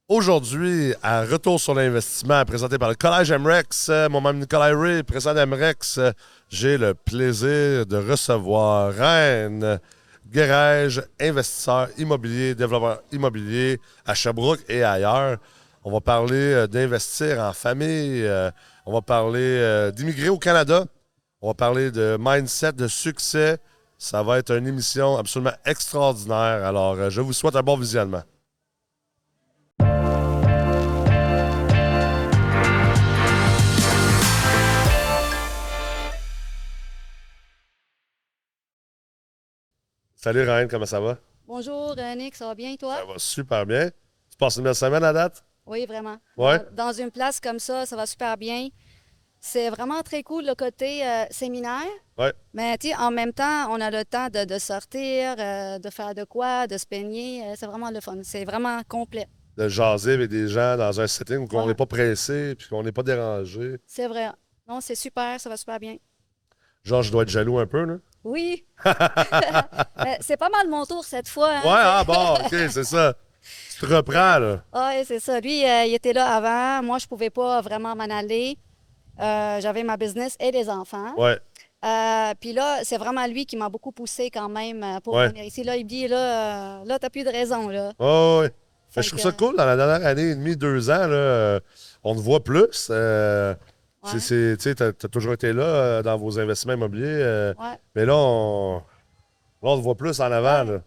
Aujourd'hui, à Retour sur l'investissement, présenté par le Collège MREX, mon-même Nicolas Ray, président d'MREX, j'ai le plaisir de recevoir Reine Guérège, investisseur immobilier, développeur immobilier à Sherbrooke et ailleurs. On va parler d'investir en famille, on va parler d'immigrer au Canada, on va parler de mindset, de succès. Ça va être une émission absolument extraordinaire. Alors, je vous souhaite un bon visionnement. Salut Ryan, comment ça va? Bonjour, Nick, ça va bien, toi? Ça va super bien. Tu passes une belle semaine à date? Oui, vraiment. Ouais? Dans une place comme ça va super bien. C'est vraiment très cool le côté séminaire, Ouais. mais tu sais, en même temps, on a le temps de sortir, de faire de quoi, de se baigner. C'est vraiment le fun. C'est vraiment complet. De jaser avec des gens dans un setting où on n'est Ouais, pas pressé puis qu'on n'est pas dérangé. c'est vrai. Non, c'est super, ça va super bien. Genre, je dois être jaloux un peu, là. Oui, mais c'est pas mal mon tour cette fois, Ouais, hein? ah bon, ok, c'est ça. Tu te reprends, là. Ouais, c'est ça. Lui, il était là avant. Moi, je pouvais pas vraiment m'en aller. J'avais ma business et les enfants. Ouais, Puis là, c'est vraiment lui qui m'a beaucoup poussé quand même pour ouais. venir ici. Là, il me dit, là, là, t'as plus de raison, là. Oh, ouais. Mais je Fait trouve que, ça cool, dans la dernière année et demie, 2 ans, là, on te voit plus. ouais, Tu sais, t'as toujours été là dans vos investissements immobiliers. ouais, Mais là, on te voit plus en avant, ouais. là.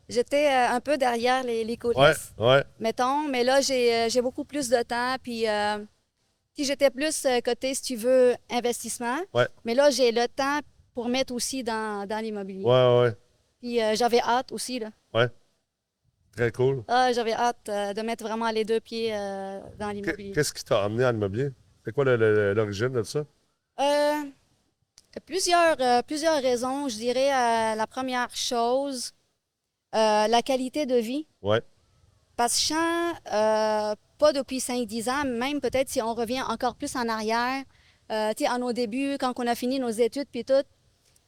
J'étais un peu derrière les Ouais, coulisses, ouais, mettons, mais là, j'ai beaucoup plus de temps. Puis j'étais plus côté, si tu veux, investissement. ouais, Mais là, j'ai le temps pour mettre aussi dans l'immobilier. ouais, ouais, Puis j'avais hâte aussi, là. ouais. Très cool. Ah, j'avais hâte de mettre vraiment les deux pieds dans l'immobilier. Qu'est-ce qui t'a amené en immobilier? C'est quoi l'origine de ça? Euh, plusieurs raisons. Je dirais la première chose, la qualité de vie. Ouais, Parce que je sens, pas depuis 5 10 ans, même peut-être si on revient encore plus en arrière, tu sais, à nos débuts, quand on a fini nos études puis tout,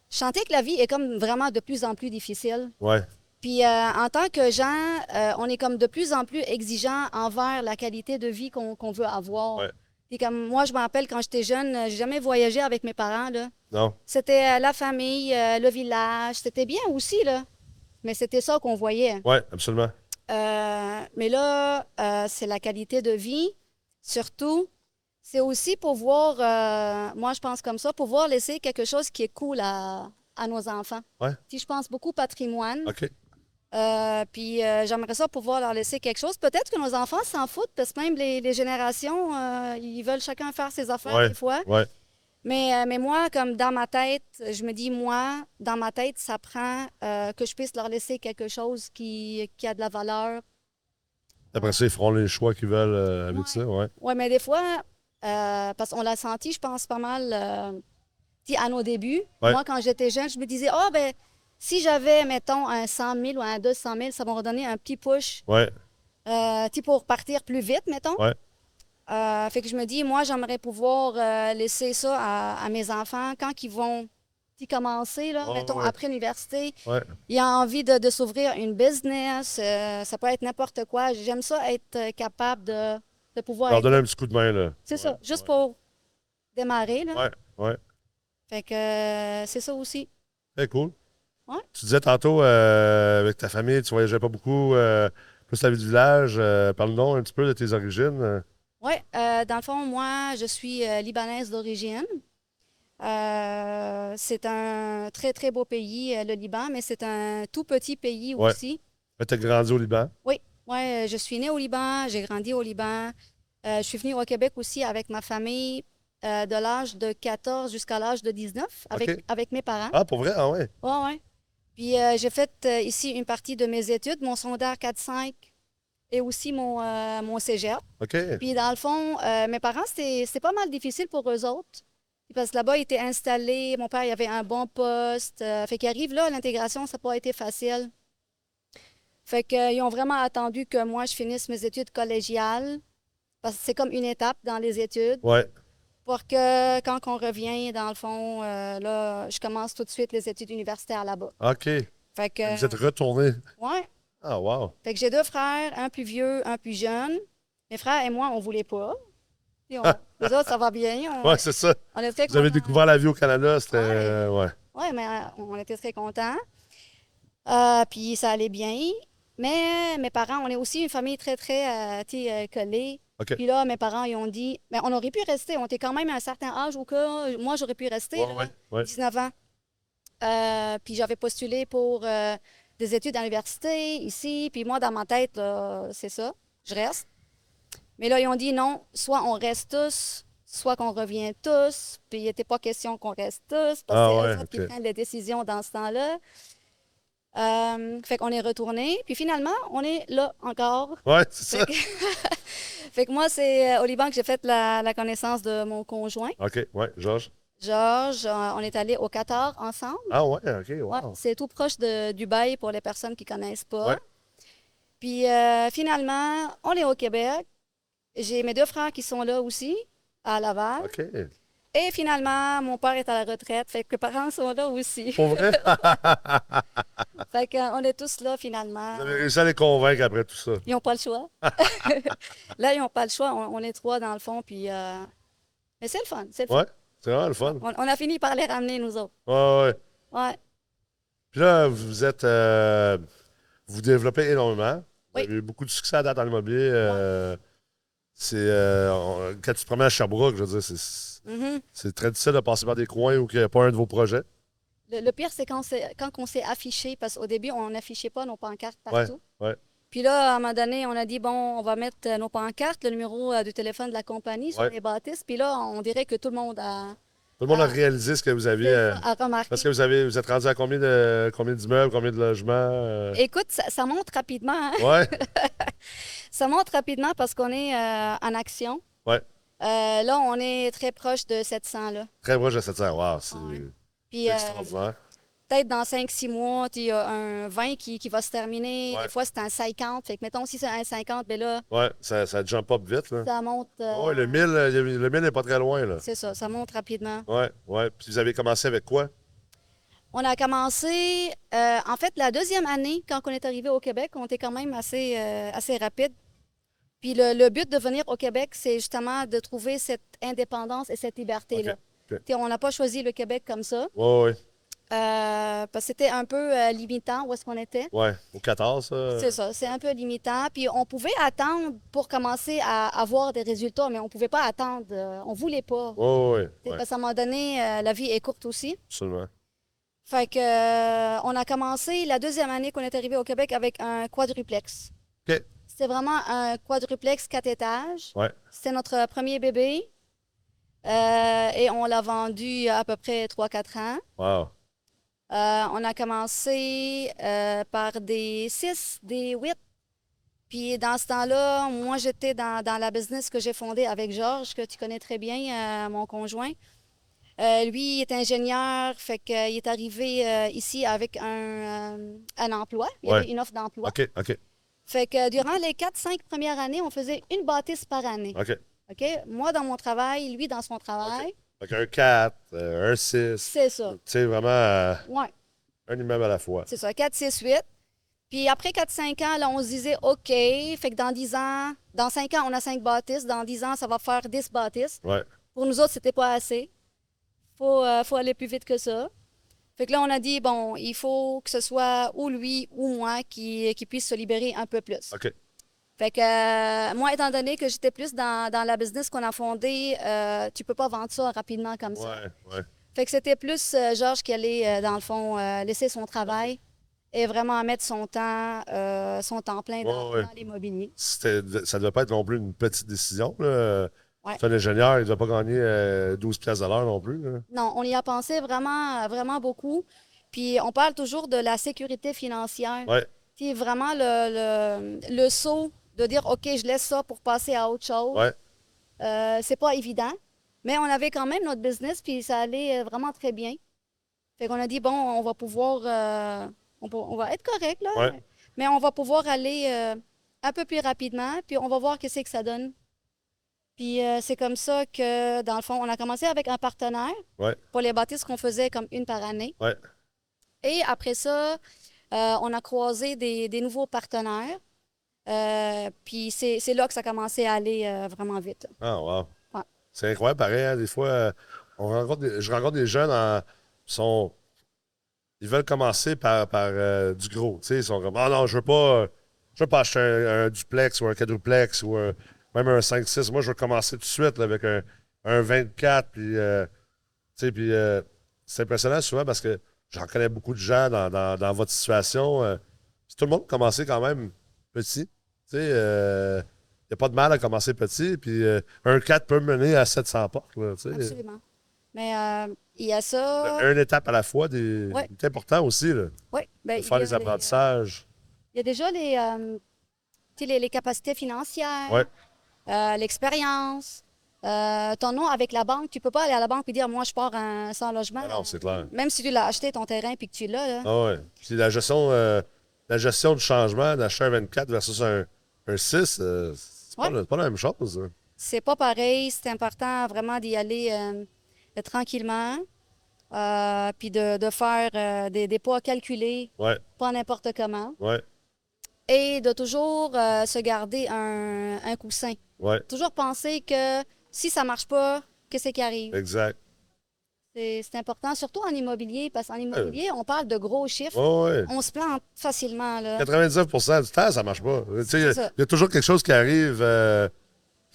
je sentais que la vie est comme vraiment de plus en plus difficile. ouais, Puis en tant que gens, on est comme de plus en plus exigeant envers la qualité de vie qu'on veut avoir. ouais. Puis comme moi, je me rappelle quand j'étais jeune, j'ai jamais voyagé avec mes parents, là. Non? C'était la famille, le village. C'était bien aussi, là. Mais c'était ça qu'on voyait. Ouais, absolument. Mais là, c'est la qualité de vie. Surtout, c'est aussi pouvoir, moi je pense comme ça, pouvoir laisser quelque chose qui est cool à nos enfants. Ouais, Si je pense beaucoup patrimoine, OK. puis j'aimerais ça pouvoir leur laisser quelque chose. Peut-être que nos enfants s'en foutent, parce que même les générations, ils veulent chacun faire ses affaires Ouais, des fois. ouais. Mais moi, comme dans ma tête, je me dis, moi, dans ma tête, ça prend que je puisse leur laisser quelque chose qui a de la valeur. Après ça, ils feront les choix qu'ils veulent avec Ouais. ça, ouais. Ouais, mais des fois, parce qu'on l'a senti, je pense, pas mal, tu sais, à nos débuts. Ouais, Moi, quand j'étais jeune, je me disais, oh, ben, si j'avais, mettons, un 100 000 ou un 200 000, ça m'aurait donné un petit push, ouais, tu sais, pour partir plus vite, mettons. ouais. Fait que je me dis, moi, j'aimerais pouvoir laisser ça à mes enfants quand ils vont y commencer, là, Ouais, mettons, ouais, après l'université. ouais. Il a envie de s'ouvrir une business, ça peut être n'importe quoi. J'aime ça être capable de pouvoir Leur donner aider. un petit coup de main, là. C'est Ouais, ça, juste ouais. pour démarrer, là. Ouais, ouais. Fait que c'est ça aussi. Très cool. Ouais. Tu disais tantôt, avec ta famille, tu voyageais pas beaucoup, plus la vie du village. Parle-nous un petit peu de tes origines. Ouais, dans le fond, moi, je suis libanaise d'origine. C'est un très, très beau pays, le Liban, mais c'est un tout petit pays Ouais. aussi. Tu as grandi au Liban. Oui, ouais, je suis née au Liban, j'ai grandi au Liban. Je suis venue au Québec aussi avec ma famille de l'âge de 14 jusqu'à l'âge de 19 OK. avec mes parents. Ah, pour vrai? Ah, ouais. Ouais, ouais. Puis j'ai fait ici une partie de mes études, mon secondaire 4-5 et aussi mon cégep. OK. Puis dans le fond, mes parents, c'était pas mal difficile pour eux autres. Parce que là-bas, ils étaient installés. Mon père, il avait un bon poste. Fait qu'il arrive là, l'intégration, ça n'a pas été facile. Fait qu'ils ont vraiment attendu que moi, je finisse mes études collégiales. Parce que c'est comme une étape dans les études. Ouais. Pour que quand on revient, dans le fond, là, je commence tout de suite les études universitaires là-bas. OK. Fait que, Vous êtes retourné. ouais. Ah, wow. Fait que j'ai deux frères, un plus vieux, un plus jeune. Mes frères et moi, on voulait pas. Puis les autres, ça va bien. Ouais, c'est ça. On est très Vous avez contents. découvert la vie au Canada, c'était. Ouais. Ouais. Oui, mais on était très contents. Puis ça allait bien. Mais mes parents, on est aussi une famille très, très tu sais, collée. OK. Puis là, mes parents, ils ont dit, mais on aurait pu rester. On était quand même à un certain âge au cas, moi, j'aurais pu rester, Ouais, là, ouais, ouais. 19 ans. Puis j'avais postulé pour des études à l'université ici. Puis moi, dans ma tête, là, c'est ça, je reste. Mais là, ils ont dit non, soit on reste tous, soit qu'on revient tous. Puis il n'était pas question qu'on reste tous, parce que Ah, c'est ouais, eux autres qui OK. prennent les décisions dans ce temps-là. Fait qu'on est retourné. Puis finalement, on est là encore. Ouais, c'est Fait ça. que, fait que moi, c'est au Liban que j'ai fait la connaissance de mon conjoint, OK, ouais, Georges. Georges. On est allé au Qatar ensemble. Ah, ouais, OK, Ouais, wow. c'est tout proche de Dubaï pour les personnes qui connaissent pas. Ouais, Puis finalement, on est au Québec. J'ai mes deux frères qui sont là aussi, à Laval. OK. Et finalement, mon père est à la retraite, fait que mes parents sont là aussi. Pour vrai? Fait qu'on est tous là finalement. Vous avez réussi à les convaincre après tout ça. Ils n'ont pas le choix. Là, ils n'ont pas le choix. On est trois dans le fond, puis... Mais c'est le fun, c'est le fun. Ouais, c'est vraiment le fun. On a fini par les ramener, nous autres. Ouais, ouais. Ouais, Puis là, vous êtes. Vous développez énormément. Vous oui, avez eu beaucoup de succès à date dans l'immobilier. ouais. Quand tu te promènes à Sherbrooke, je veux dire, Mhm. c'est très difficile de passer par des coins où il n'y a pas un de vos projets. Le pire, c'est quand on s'est affiché, parce qu'au début, on n'affichait pas nos pancartes Ouais, partout. ouais, Puis là, à un moment donné, on a dit, bon, on va mettre nos pancartes, le numéro du téléphone de la compagnie sur ouais. les bâtisses. Puis là, on dirait que tout le monde Tout le monde a a, réalisé ce que vous aviez. a Parce remarqué. que vous êtes rendu à combien d'immeubles, combien de logements? Écoute, ça monte rapidement, hein? Ouais, Ça monte rapidement parce qu'on est en action. ouais. Là, on est très proche de 700, là. Très proche de 700. Wow, Ouais. c'est Puis extraordinaire. peut-être dans 5 6 mois, il y a un 20 qui va se terminer. Ouais, Des fois, c'est un 50. Fait que mettons, si c'est un 50, bien là, ouais, ça jump up vite, là. ça monte. Ouais, le 1000 n'est pas très loin, là. C'est ça monte rapidement. Ouais, ouais. Puis vous avez commencé avec quoi? On a commencé, en fait, la deuxième année, quand on est arrivé au Québec, on était quand même assez rapide. Puis le but de venir au Québec, c'est justement de trouver cette indépendance et cette OK. liberté-là. OK. Tu sais, on n'a pas choisi le Québec comme ça, Ouais, ouais. parce que c'était un peu limitant où est-ce qu'on était. Ouais. Au 14, ça. C'est ça, c'est un peu limitant. Puis on pouvait attendre pour commencer à avoir des résultats, mais on ne pouvait pas attendre. On ne voulait pas. Ouais, ouais, ouais. Tu sais, Ouais, parce qu'à un moment donné, la vie est courte aussi. absolument. Fait que, on a commencé la deuxième année qu'on est arrivé au Québec avec un quadruplex. OK. C'était vraiment un quadruplex 4 étages. Ouais. C'était notre premier bébé. Et on l'a vendu à peu près 3 4 ans. Wow. On a commencé par des 6, des 8. Puis dans ce temps-là, moi, j'étais dans la business que j'ai fondée avec Georges, que tu connais très bien, mon conjoint. Lui, il est ingénieur, fait qu'il est arrivé ici avec un emploi. Il y Ouais. avait une offre d'emploi. OK, OK, Fait que durant les 4 5 premières années, on faisait une bâtisse par année. OK. OK? Moi dans mon travail, lui dans son travail. Fait qu'un 4, un 6. C'est ça. Tu sais, vraiment Ouais, un immeuble à la fois. c'est ça. 4 6 8. Puis après 4 5 ans, là, on se disait, OK, fait que dans 10 ans, dans 5 ans, on a 5 bâtisses. Dans 10 ans, ça va faire 10 bâtisses. Ouais. Pour nous autres, c'était pas assez. Faut aller plus vite que ça. Fait que là, on a dit, bon, il faut que ce soit ou lui ou moi qui puisse se libérer un peu plus. OK. Fait que moi, étant donné que j'étais plus dans la business qu'on a fondée, tu peux pas vendre ça rapidement comme ça. Ouais, ouais. Fait que c'était plus Georges qui allait, dans le fond, laisser son travail et vraiment mettre son temps plein Ouais, ouais. dans l'immobilier. Ça ne devait pas être non plus une petite décision, là. Ouais. C'est un ingénieur, il ne doit pas gagner 12 piastres de l'heure non plus, là. Non, on y a pensé vraiment, vraiment beaucoup. Puis on parle toujours de la sécurité financière. Ouais, Puis vraiment le saut de dire, OK, je laisse ça pour passer à autre chose. ouais. C'est pas évident, mais on avait quand même notre business, puis ça allait vraiment très bien. Fait qu'on a dit, bon, on va pouvoir, on va être correct, là, Ouais. mais on va pouvoir aller un peu plus rapidement, puis on va voir qu'est-ce que ça donne. Puis c'est comme ça que, dans le fond, on a commencé avec un partenaire Ouais, pour les bâtisses qu'on faisait comme une par année. ouais. Et après ça, on a croisé des nouveaux partenaires. Puis c'est là que ça a commencé à aller vraiment vite. Ah, wow. Ouais. C'est incroyable, pareil, hein, des fois, je rencontre des jeunes ils veulent commencer par du gros. Tu sais, ils sont comme, ah non, je veux pas acheter un duplex ou un quadruplex ou même un 5-6. Moi, je veux commencer tout de suite là, avec un 24. Puis, tu sais, puis c'est impressionnant souvent parce que j'en connais beaucoup de gens dans votre situation. Tout le monde a commencé quand même petit. Tu sais, il n'y a pas de mal à commencer petit. Puis un 4 peut mener à 700 portes. Là, tu sais. Absolument. Mais il y a ça. Une étape à la fois, Ouais, c'est important aussi là, ouais. Ben, de faire les apprentissages. il y a déjà tu sais, les capacités financières, Ouais. l'expérience. Ton nom avec la banque, tu peux pas aller à la banque et dire, moi, je pars sans logement. Ah non, c'est clair. Même si tu l'as acheté, ton terrain, puis que tu l'as, là. Ah ouais. Puis la gestion du changement d'acheter un 24 versus un 6, Ouais. c'est pas la même chose. Hein. C'est pas pareil. C'est important vraiment d'y aller tranquillement, puis de faire des pas calculés, Ouais, pas n'importe comment, ouais, et de toujours se garder un coussin. ouais, Toujours penser que si ça marche pas, qu'est-ce qui arrive? exact. C'est important, surtout en immobilier, parce qu'en Ouais, immobilier, on parle de gros chiffres. ouais, ouais. On se plante facilement, là. 99% du temps, ça marche pas. Tu sais, C'est ça. il y a toujours quelque chose qui arrive.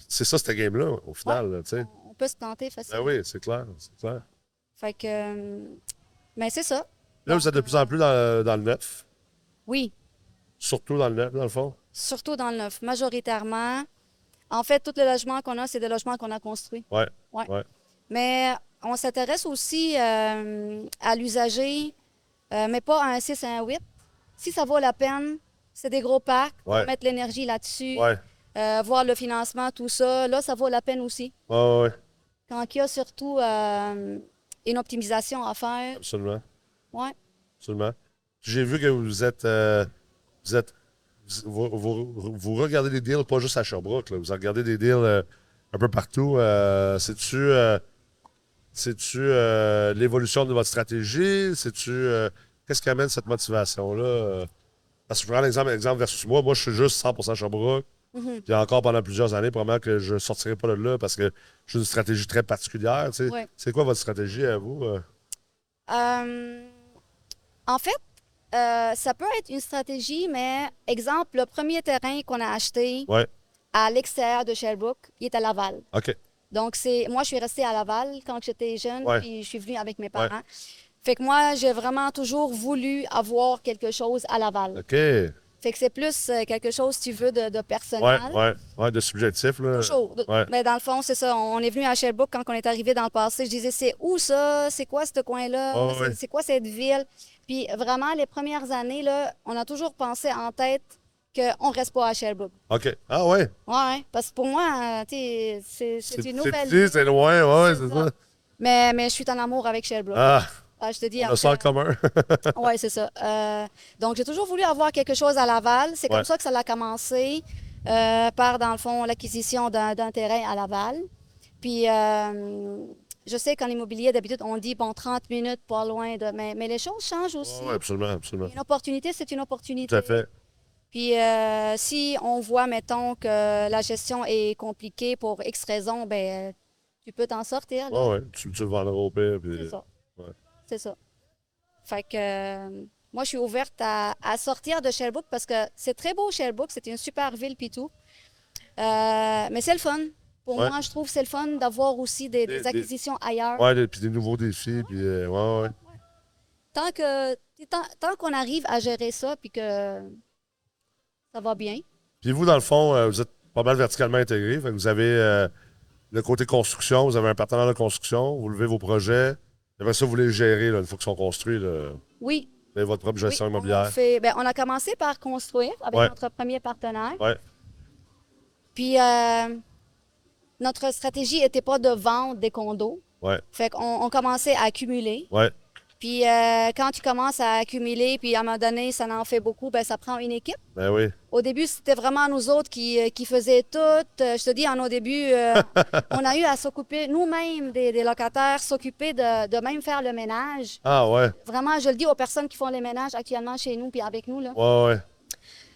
C'est ça, cette game-là, au final. Là, tu sais. On peut se planter Ben facilement. oui, c'est clair. C'est clair. Fait que, mais c'est ça. Là, vous êtes de plus en plus dans le neuf. Oui, Surtout dans le neuf, dans le fond. surtout dans le neuf, majoritairement. En fait, tous les logements qu'on a, c'est des logements qu'on a construits. Ouais, Ouais. ouais. Mais on s'intéresse aussi à l'usager, mais pas à un 6 et un 8. Si ça vaut la peine, c'est des gros parcs, on Ouais. va mettre l'énergie là-dessus, Ouais, voir le financement, tout ça. Là, ça vaut la peine aussi. ouais, ouais, Quand il y a surtout une optimisation à faire, absolument. ouais. Absolument. J'ai vu que vous êtes, vous regardez des deals pas juste à Sherbrooke, là. Vous regardez des deals un peu partout. C'est-tu l'évolution de votre stratégie? Qu'est-ce qui amène cette motivation-là? Parce que je prends l'exemple versus moi. Moi, je suis juste 100% Sherbrooke. Mhm. Puis encore pendant plusieurs années, probablement que je ne sortirai pas de là parce que j'ai une stratégie très particulière. Tu sais. Ouais. C'est quoi votre stratégie à vous? Euh, En fait, ça peut être une stratégie, mais exemple, le premier terrain qu'on a acheté Ouais. à l'extérieur de Sherbrooke, il est à Laval. OK. Donc, moi, je suis restée à Laval quand j'étais jeune, Ouais. puis je suis venue avec mes parents. Fait que moi, j'ai vraiment toujours voulu avoir quelque chose à Laval. OK. Ouais, Fait que c'est plus quelque chose, si tu veux, de personnel. ouais, de subjectif, là. Toujours. Ouais. Mais dans le fond, c'est ça. On est venu à Sherbrooke quand on est arrivé dans le passé. Je disais, c'est où ça? C'est quoi ce coin-là? Oh, C'est ouais. c'est quoi cette ville? Puis vraiment, les premières années, là, on a toujours pensé en tête qu'on ne reste pas à Sherbrooke. OK. Ah ouais. Ouais, parce que pour moi, tu sais, c'est une nouvelle petit, c'est loin, ouais, C'est c'est ça. ça. Mais je suis en amour avec Sherbrooke. Ah, Ah, je te dis, on a ça en commun. oui, c'est ça. Donc, j'ai toujours voulu avoir quelque chose à Laval. C'est comme Ouais. ça que ça a commencé, par, dans le fond, l'acquisition d'un terrain à Laval. Puis, je sais qu'en immobilier, d'habitude, on dit, bon, 30 minutes, pas loin de... Mais les choses changent aussi. Oui, absolument, absolument. Une opportunité, c'est une Tout opportunité. à fait. Puis, si on voit, mettons, que la gestion est compliquée pour X raison, ben tu peux t'en sortir, là. Ouais, ouais. Tu le vendras au pire. Puis... C'est ça. ouais. C'est ça. Fait que moi, je suis ouverte à sortir de Sherbrooke parce que c'est très beau, Sherbrooke. C'est une super ville, puis tout. Mais c'est le fun. Pour Ouais. moi, je trouve que c'est le fun d'avoir aussi des Des- acquisitions ailleurs. Ouais, puis des nouveaux défis. Puis, ouais, ouais. Tant qu'on arrive à gérer ça, puis que ça va bien. Puis vous, dans le fond, vous êtes pas mal verticalement intégré. Fait que vous avez le côté construction, vous avez un partenaire de construction, vous levez vos projets. Après ça, vous les gérez, là, une fois qu'ils sont construits. Là. Oui. Vous avez votre propre gestion Oui, immobilière. on a commencé par construire avec Ouais. notre premier partenaire. Ouais. Puis, notre stratégie n'était pas de vendre des condos. Ouais. Fait qu'on commençait à accumuler. Ouais. Puis, quand tu commences à accumuler, puis à un moment donné, ça en fait beaucoup, ben ça prend une équipe. Ben oui. Au début, c'était vraiment nous autres qui faisaient tout. Je te dis, au début, on a eu à s'occuper nous-mêmes des locataires, s'occuper de même faire le ménage. Ah ouais. Vraiment, je le dis aux personnes qui font les ménages actuellement chez nous puis avec nous, là. Ouais, ouais.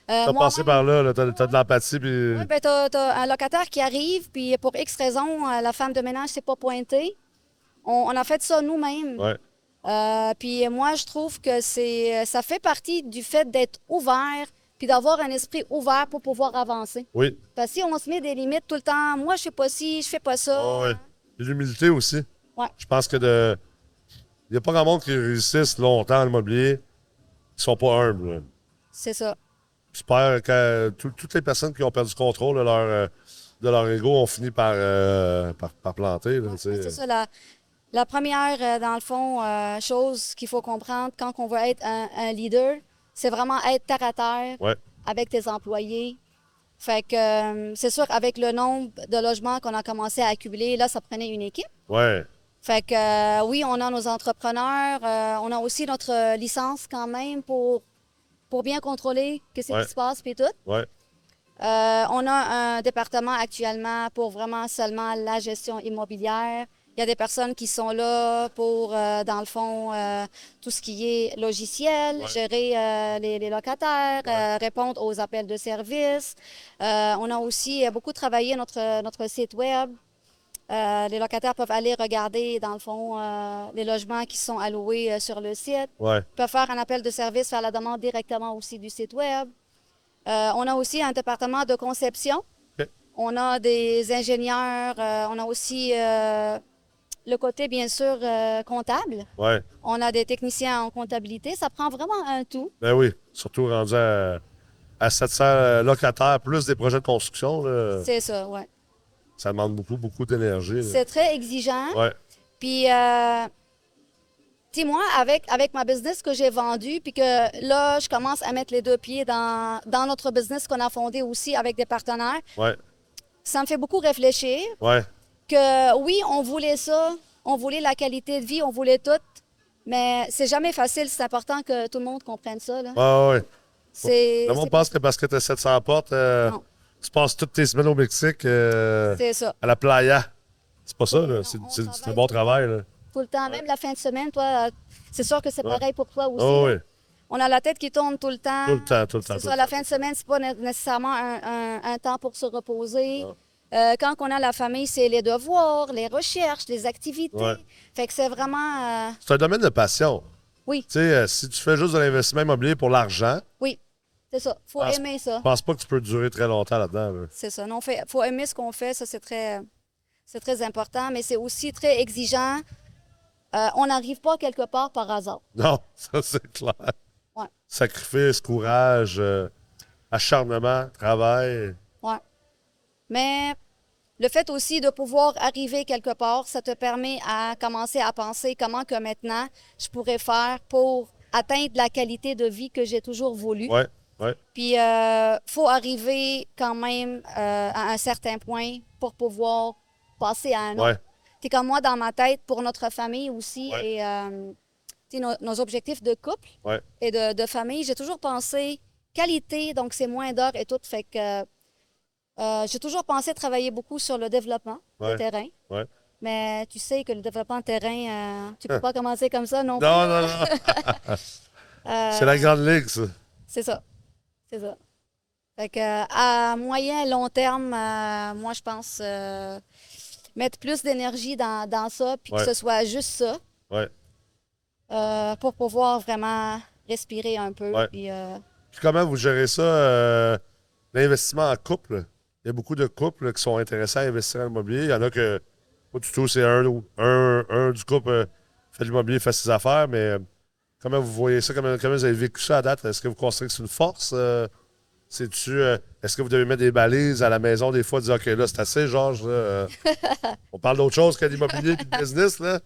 T'as passé Moi-même, par là, t'as de l'empathie, puis... ouais, ben, t'as un locataire qui arrive, puis pour X raison, la femme de ménage s'est pas pointée. On a fait ça nous-mêmes. Ouais, Puis moi, je trouve que ça fait partie du fait d'être ouvert, puis d'avoir un esprit ouvert pour pouvoir avancer. oui. Parce que si on se met des limites tout le temps, moi, je fais pas ci, je fais pas Oh, ça. ouais. Puis l'humilité aussi. Ouais, Je pense que il n'y a pas grand monde qui réussissent longtemps dans l'immobilier qui sont pas humbles, là. c'est ça. J'espère que toutes les personnes qui ont perdu contrôle de leur ego ont fini par planter, là, tu sais. C'est ça, la première, dans le fond, chose qu'il faut comprendre quand on veut être un leader, c'est vraiment être terre à terre Ouais, avec tes employés. Fait que c'est sûr, avec le nombre de logements qu'on a commencé à accumuler, là, ça prenait une équipe. ouais, Fait que oui, on a nos entrepreneurs, on a aussi notre licence quand même pour bien contrôler qu'est-ce ouais, qui se passe puis tout. ouais, On a un département actuellement pour vraiment seulement la gestion immobilière. Il y a des personnes qui sont là pour, dans le fond, tout ce qui est logiciel, Ouais. gérer les locataires, Ouais. répondre aux appels de service. On a aussi beaucoup travaillé notre site web. Les locataires peuvent aller regarder, dans le fond, les logements qui sont alloués sur le site. ouais. Ils peuvent faire un appel de service, faire la demande directement aussi du site web. On a aussi un département de conception. OK. On a des ingénieurs. On a aussi le côté, bien sûr, comptable. Ouais. On a des techniciens en comptabilité. Ça prend vraiment un tout. Ben oui, surtout rendu à 700 locataires, plus des projets de construction, là, C'est ça, ouais. ça demande beaucoup, beaucoup d'énergie, là. C'est très exigeant. Ouais, Puis, tu sais, moi, avec ma business que j'ai vendue, puis que là, je commence à mettre les deux pieds dans notre business qu'on a fondé aussi avec des partenaires, ouais, ça me fait beaucoup réfléchir ouais. que oui, on voulait ça, on voulait la qualité de vie, on voulait tout, mais c'est jamais facile. C'est important que tout le monde comprenne ça, là. Ouais, ouais. C'est Le monde pense que parce que tu as 700 portes, non, tu passes toutes tes semaines au Mexique c'est ça. à la playa. C'est pas ça, là. Non, C'est on c'est un travaille bon tout le temps. travail, là. Tout le temps, même la fin de semaine, toi, c'est sûr que c'est Ouais. pareil pour toi aussi, Oh, là. oui. On a la tête qui tourne tout le temps. Tout le temps, tout le temps, C'est tout ça, le la temps. fin de semaine, c'est pas nécessairement un temps pour se reposer. Non. Quand on a la famille, c'est les devoirs, les recherches, les activités. Ouais. Fait que c'est vraiment... C'est un domaine de passion. oui, Tu sais, si tu fais juste de l'investissement immobilier pour l'argent, oui, c'est ça. Faut pense- aimer ça. je pense pas que tu peux durer très longtemps là-dedans, là. C'est ça. Non, faut aimer ce qu'on fait. Ça, c'est très important, mais c'est aussi très exigeant. On n'arrive pas quelque part par hasard. Non, ça, c'est clair. Ouais, Sacrifice, courage, acharnement, travail. ouais. Mais le fait aussi de pouvoir arriver quelque part, ça te permet à commencer à penser comment que maintenant je pourrais faire pour atteindre la qualité de vie que j'ai toujours voulu. Ouais, ouais, Puis, faut arriver quand même à un certain point pour pouvoir passer à un autre. ouais, C'est comme moi, dans ma tête, pour notre famille aussi, Ouais. et tu sais, nos objectifs de couple ouais. et de famille, j'ai toujours pensé qualité, donc c'est moins d'heures et tout. Fait que j'ai toujours pensé travailler beaucoup sur le développement de Ouais. terrain. Ouais. Mais tu sais que le développement de terrain, tu peux pas commencer comme ça non plus. Non, non, non. C'est la grande ligue, ça. C'est ça. C'est ça. Fait que, à moyen, long terme, moi, je pense mettre plus d'énergie dans ça, puis Ouais. que ce soit juste ça, Ouais. pour pouvoir vraiment respirer un peu. Ouais. Puis, Puis comment vous gérez ça, l'investissement en couple? Il y a beaucoup de couples qui sont intéressés à investir en immobilier. Il y en a que pas du tout, c'est un du couple fait de l'immobilier, fait ses affaires, mais comment vous voyez ça? Comment vous avez vécu ça à date? Est-ce que vous considérez que c'est une force? Est-ce que vous devez mettre des balises à la maison des fois, dire OK, là, c'est assez, Georges, là, on parle d'autre chose que d'immobilier et de business, là?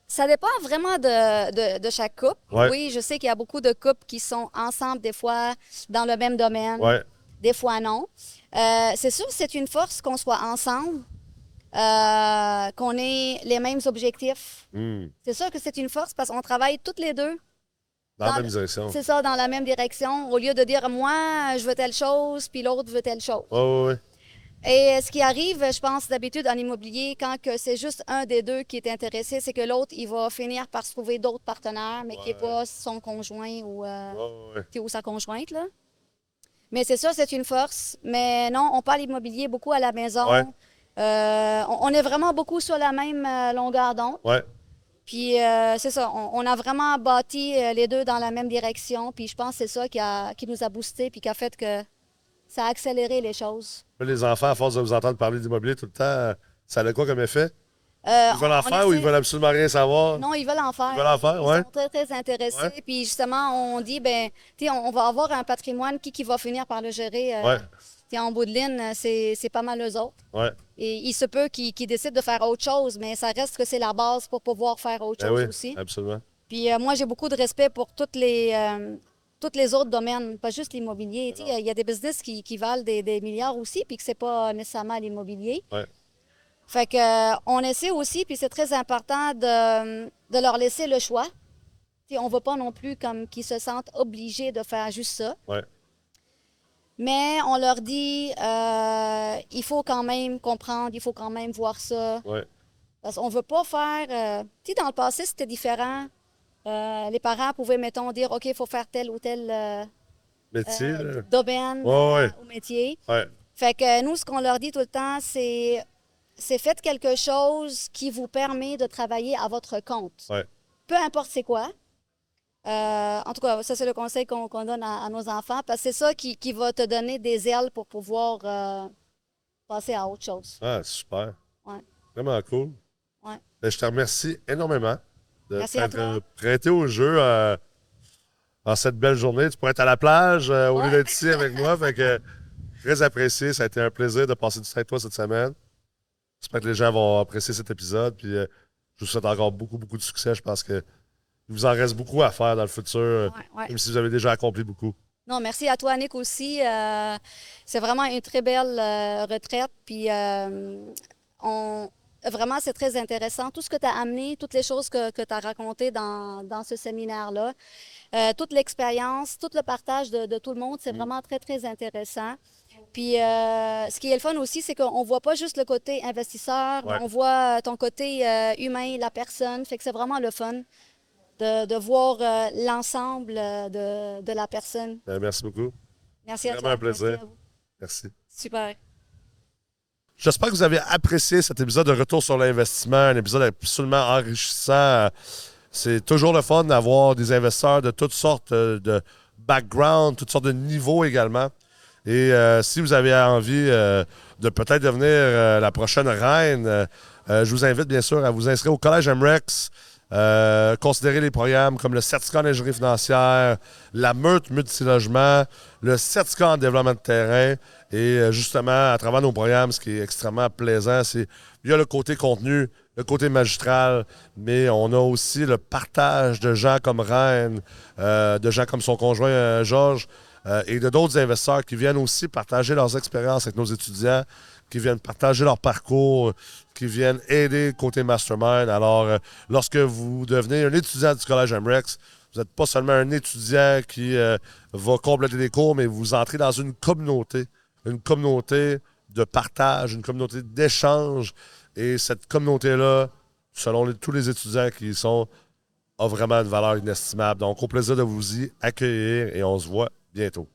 ça dépend vraiment de chaque couple. Ouais. Oui, je sais qu'il y a beaucoup de couples qui sont ensemble, des fois dans le même domaine, Ouais, des fois non. C'est sûr que c'est une force qu'on soit ensemble, qu'on ait les mêmes objectifs. Hmm. C'est sûr que c'est une force parce qu'on travaille toutes les deux. Dans la Dans même le- direction. C'est ça, dans la même direction, au lieu de dire moi, je veux telle chose, puis l'autre veut telle chose. Ouais, ouais, ouais. Et ce qui arrive, je pense, d'habitude en immobilier, quand que c'est juste un des deux qui est intéressé, c'est que l'autre, il va finir par se trouver d'autres partenaires, mais qui n'est pas son conjoint ou sa conjointe, là. Mais c'est ça, c'est une force. Mais non, on parle immobilier beaucoup à la maison. Ouais. On est vraiment beaucoup sur la même longueur d'onde. Ouais. Puis c'est ça, on a vraiment bâti les deux dans la même direction. Puis je pense que c'est ça qui nous a boosté puis qui a fait que ça a accéléré les choses. Les enfants, à force de vous entendre parler d'immobilier tout le temps, ça a quoi comme effet? Ils veulent en On faire ou ils essaie- veulent absolument rien savoir? Non, ils veulent en faire. Ils veulent en faire, Ils ouais. sont très, très intéressés. Ouais. Puis justement, on dit, ben, tu sais, on va avoir un patrimoine qui va finir par le gérer. Ouais. Tu sais, en bout de ligne, c'est pas mal eux autres. Ouais. Et il se peut qu'ils décident de faire autre chose, mais ça reste que c'est la base pour pouvoir faire autre Ben chose oui, aussi. absolument. Puis moi, j'ai beaucoup de respect pour tous les autres domaines, pas juste l'immobilier. Tu sais, il y a des business qui valent des milliards aussi, puis que c'est pas nécessairement l'immobilier. Ouais. Fait que, on essaie aussi, puis c'est très important de leur laisser le choix. Tu sais, on ne veut pas non plus comme qu'ils se sentent obligés de faire juste ça. Ouais. Mais on leur dit, il faut quand même comprendre, il faut quand même voir ça. Ouais. Parce qu'on ne veut pas faire... tu sais, dans le passé, c'était différent. Les parents pouvaient, mettons, dire, OK, il faut faire tel ou tel Métier, là. domaine Ouais. au métier. Ouais. Fait que nous, ce qu'on leur dit tout le temps, c'est faites quelque chose qui vous permet de travailler à votre compte. Ouais. Peu importe c'est quoi. En tout cas, ça, c'est le conseil qu'on donne à nos enfants, parce que c'est ça qui va te donner des ailes pour pouvoir passer à autre chose. Ah, super. Ouais. Vraiment cool. Ouais. Ben, je te remercie énormément de Merci à toi. t'être prêté au jeu en cette belle journée. Tu pourrais être à la plage au lieu Ouais. d'être ici avec moi. Fait que très apprécié. Ça a été un plaisir de passer du temps avec toi cette semaine. J'espère que les gens vont apprécier cet épisode. Puis je vous souhaite encore beaucoup, beaucoup de succès. Je pense que il vous en reste beaucoup à faire dans le futur, Ouais. même si vous avez déjà accompli beaucoup. Non, merci à toi, Nick, aussi. C'est vraiment une très belle retraite. Puis, vraiment, c'est très intéressant. Tout ce que tu as amené, toutes les choses que tu as racontées dans ce séminaire-là, toute l'expérience, tout le partage de tout le monde, c'est vraiment très, très intéressant. Puis, ce qui est le fun aussi, c'est qu'on ne voit pas juste le côté investisseur, Ouais. on voit ton côté humain, la personne. Fait que c'est vraiment le fun de voir l'ensemble de la personne. Ben, merci beaucoup. Merci à Vraiment toi. un plaisir. Merci à vous. Merci. Super. J'espère que vous avez apprécié cet épisode de Retour sur l'investissement, un épisode absolument enrichissant. C'est toujours le fun d'avoir des investisseurs de toutes sortes de backgrounds, toutes sortes de niveaux également. Et si vous avez envie de peut-être devenir la prochaine reine, je vous invite bien sûr à vous inscrire au Collège MREX. Considérez les programmes comme le certificat en ingénierie financière, la meute multilogement, le certificat en développement de terrain. Et justement, à travers nos programmes, ce qui est extrêmement plaisant, c'est il y a le côté contenu, le côté magistral, mais on a aussi le partage de gens comme Reine, de gens comme son conjoint Georges, et de d'autres investisseurs qui viennent aussi partager leurs expériences avec nos étudiants, qui viennent partager leur parcours, qui viennent aider côté mastermind. Alors, lorsque vous devenez un étudiant du Collège MREX, vous n'êtes pas seulement un étudiant qui va compléter des cours, mais vous entrez dans une communauté de partage, une communauté d'échange. Et cette communauté-là, selon tous les étudiants qui y sont, a vraiment une valeur inestimable. Donc, au plaisir de vous y accueillir et on se voit bientôt.